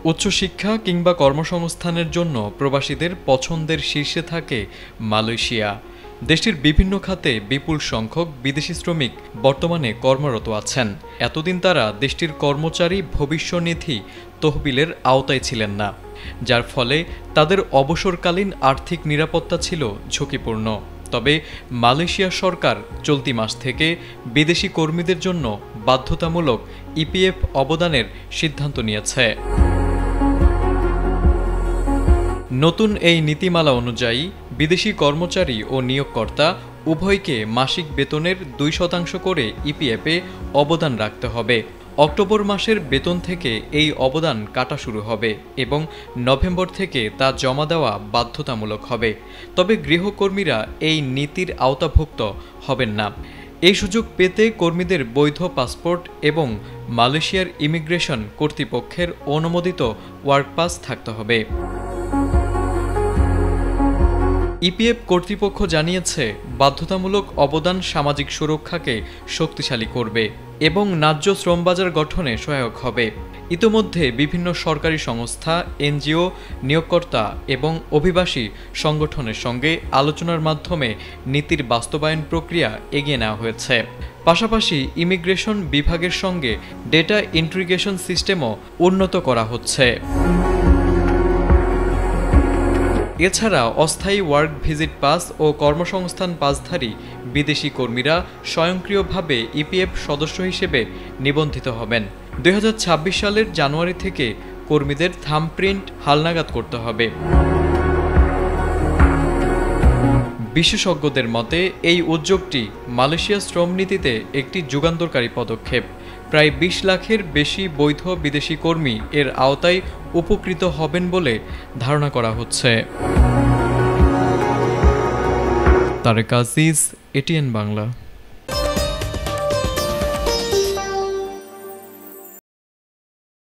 উচ্চশিক্ষা কিংবা কর্মসংস্থানের জন্য প্রবাসীদের পছন্দের শীর্ষে থাকে মালয়েশিয়া। দেশটির বিভিন্ন খাতে বিপুল সংখ্যক বিদেশি শ্রমিক বর্তমানে কর্মরত আছেন। এতদিন তারা দেশটির কর্মচারী ভবিষ্যনিধি তহবিলের আওতায় ছিলেন না, যার ফলে তাদের অবসরকালীন আর্থিক নিরাপত্তা ছিল ঝুঁকিপূর্ণ। তবে মালয়েশিয়া সরকার চলতি মাস থেকে বিদেশি কর্মীদের জন্য বাধ্যতামূলক ইপিএফ অবদানের সিদ্ধান্ত নিয়েছে। নতুন এই নীতিমালা অনুযায়ী বিদেশি কর্মচারী ও নিয়োগকর্তা উভয়কে মাসিক বেতনের 2% করে ইপিএফে অবদান রাখতে হবে। অক্টোবর মাসের বেতন থেকে এই অবদান কাটা শুরু হবে এবং নভেম্বর থেকে তা জমা দেওয়া বাধ্যতামূলক হবে। তবে গৃহকর্মীরা এই নীতির আওতাভুক্ত হবেন না। এই সুযোগ পেতে কর্মীদের বৈধ পাসপোর্ট এবং মালয়েশিয়ার ইমিগ্রেশন কর্তৃপক্ষের অনুমোদিত ওয়ার্ক পাস থাকতে হবে। ইপিএফ কর্তৃপক্ষ জানিয়েছে, বাধ্যতামূলক অবদান সামাজিক সুরক্ষাকে শক্তিশালী করবে এবং ন্যায্য শ্রমবাজার গঠনে সহায়ক হবে। ইতোমধ্যে বিভিন্ন সরকারি সংস্থা, এনজিও, নিয়োগকর্তা এবং অভিবাসী সংগঠনের সঙ্গে আলোচনার মাধ্যমে নীতির বাস্তবায়ন প্রক্রিয়া এগিয়ে নেওয়া হয়েছে। পাশাপাশি ইমিগ্রেশন বিভাগের সঙ্গে ডেটা ইন্টিগ্রেশন সিস্টেমও উন্নত করা হচ্ছে। এছাড়া অস্থায়ী ওয়ার্ক ভিজিট পাস ও কর্মসংস্থান পাসধারী বিদেশি কর্মীরা স্বয়ংক্রিয়ভাবে ইপিএফ সদস্য হিসেবে নিবন্ধিত হবেন। 2026 সালের জানুয়ারি থেকে কর্মীদের থাম্বপ্রিন্ট হালনাগাদ করতে হবে। বিশেষজ্ঞদের মতে এই উদ্যোগটি মালয়েশিয়া শ্রমনীতিতে একটি যুগান্তকারী পদক্ষেপ। প্রায় 20 লাখের বেশি বৈধ বিদেশি কর্মী এর আওতায় উপকৃত হবেন বলে ধারণা করা হচ্ছে। তারেক আজিজ, এটিএন বাংলা।